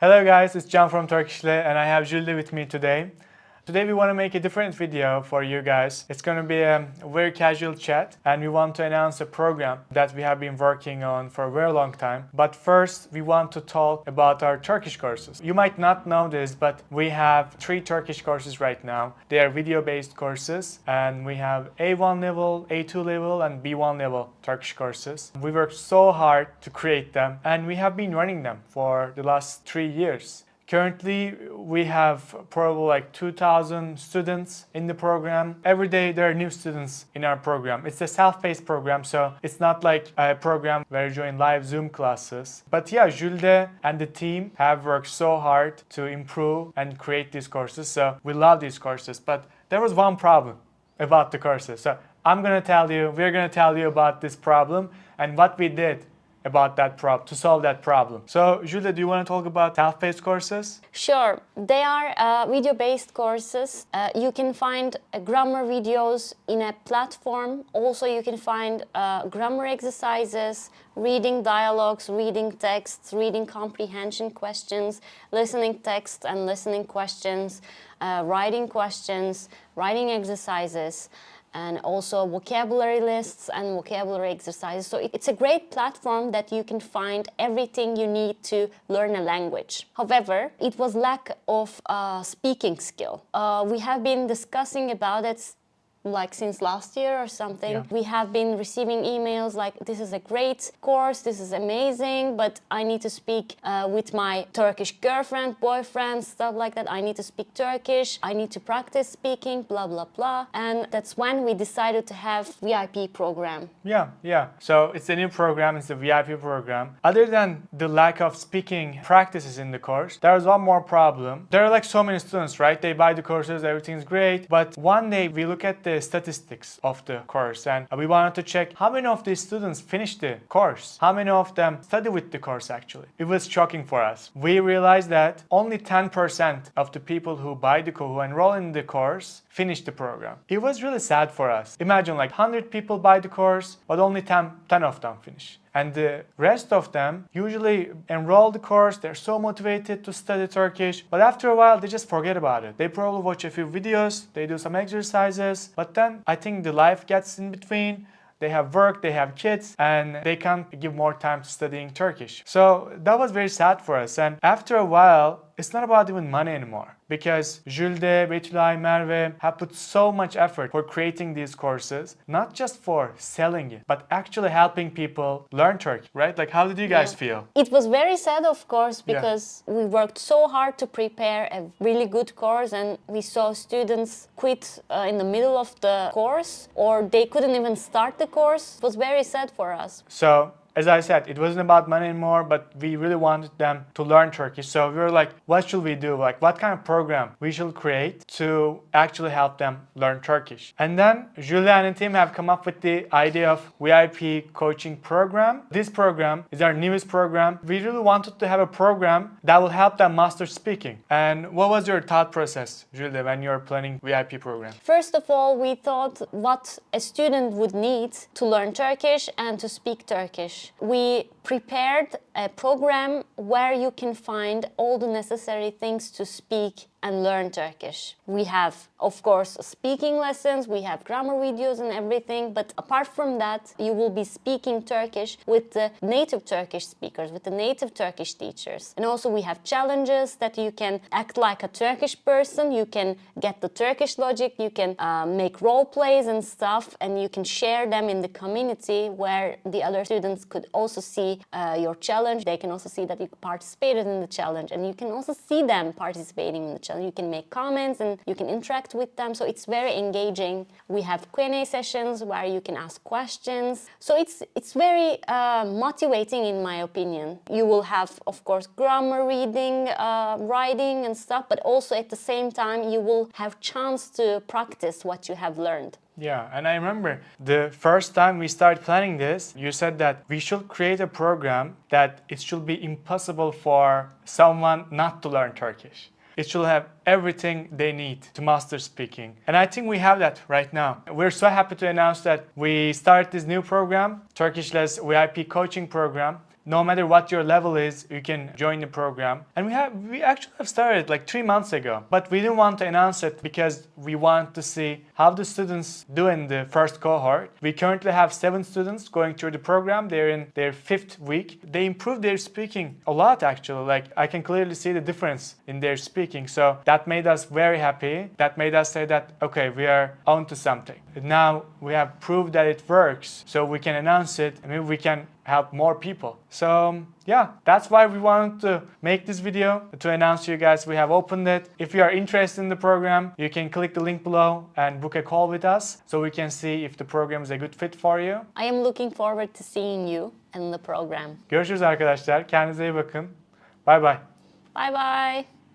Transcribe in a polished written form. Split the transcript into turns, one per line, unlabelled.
Hello guys, it's Can from Turkish and I have Jülide with me today. Today we want to make a different video for you guys. It's going to be a very casual chat and we want to announce a program that we have been working on for a very long time. But first we want to talk about our Turkish courses. You might not know this, but we have 3 Turkish courses right now. They are video-based courses and we have A1 level, A2 level and B1 level Turkish courses. We worked so hard to create them and we have been running them for the last 3 years. Currently, we have probably like 2,000 students in the program. Every day there are new students in our program. It's a self-paced program, so it's not like a program where you join live Zoom classes. But yeah, Jülide and the team have worked so hard to improve and create these courses. So we love these courses, but there was one problem about the courses. So we're gonna tell you about this problem and what we did about that problem, to solve that problem. So, Jülide, do you want to talk about self-paced courses?
Sure. They are video-based courses. You can find grammar videos in a platform. Also, you can find grammar exercises, reading dialogues, reading texts, reading comprehension questions, listening text and listening questions, writing exercises, and also vocabulary lists and vocabulary exercises. So it's a great platform that you can find everything you need to learn a language. However, it was lack of speaking skill. We have been discussing about it like since last year or something.
Yeah.
We have been receiving emails like, this is a great course, this is amazing, but I need to speak with my Turkish girlfriend, boyfriend, stuff like that. I need to speak Turkish, I need to practice speaking, blah, blah, blah. And that's when we decided to have VIP program.
Yeah. So it's a new program, it's a VIP program. Other than the lack of speaking practices in the course, there is one more problem. There are like so many students, right? They buy the courses, everything's great. But one day we look at the statistics of the course and we wanted to check how many of these students finished the course, how many of them study with the course actually. It was shocking for us. We realized that only 10% of the people who who enroll in the course finish the program. It was really sad for us. Imagine like 100 people buy the course, but only 10 of them finish. And the rest of them usually enroll the course, they're so motivated to study Turkish, but after a while they just forget about it. They probably watch a few videos, they do some exercises, but then I think the life gets in between. They have work, they have kids, and they can't give more time to studying Turkish. So that was very sad for us. And after a while, it's not about even money anymore. Because Jülide, Betülay, Merve have put so much effort for creating these courses, not just for selling it, but actually helping people learn Turkish, right? Like, how did you guys feel?
It was very sad, of course, because we worked so hard to prepare a really good course and we saw students quit in the middle of the course or they couldn't even start the course. It was very sad for us.
So, as I said, it wasn't about money anymore, but we really wanted them to learn Turkish. So we were like, what should we do? Like, what kind of program we should create to actually help them learn Turkish? And then Jülide and the team have come up with the idea of VIP coaching program. This program is our newest program. We really wanted to have a program that will help them master speaking. And what was your thought process, Jülide, when you were planning VIP program?
First of all, we thought what a student would need to learn Turkish and to speak Turkish. We prepared a program where you can find all the necessary things to speak and learn Turkish. We have, of course, speaking lessons, we have grammar videos and everything, but apart from that, you will be speaking Turkish with the native Turkish speakers, with the native Turkish teachers. And also we have challenges that you can act like a Turkish person, you can get the Turkish logic, you can make role plays and stuff, and you can share them in the community where the other students could also see your challenge. They can also see that you participated in the challenge, and you can also see them participating in the challenge. You can make comments and you can interact with them, so it's very engaging. We have Q&A sessions where you can ask questions, so it's very motivating in my opinion. You will have, of course, grammar reading, writing and stuff, but also at the same time you will have chance to practice what you have learned.
Yeah, and I remember the first time we started planning this, you said that we should create a program that it should be impossible for someone not to learn Turkish. It should have everything they need to master speaking. And I think we have that right now. We're so happy to announce that we started this new program, Turkish Less VIP coaching program. no matter what your level is, you can join the program. And we actually have started like 3 months ago, but we didn't want to announce it because we want to see how the students do in the first cohort. We currently have 7 students going through the program. They're in their 5th week. They improved their speaking a lot actually. Like I can clearly see the difference in their speaking. So that made us very happy. That made us say that, okay, we are onto something. Now we have proved that it works, so we can announce it and maybe we can help more people. So yeah, that's why we wanted to make this video, to announce to you guys we have opened it. If you are interested in the program, you can click the link below and book a call with us so we can see if the program is a good fit for you.
I am looking forward to seeing you in the program.
Görüşürüz arkadaşlar. Kendinize iyi bakın. Bye bye.
Bye bye.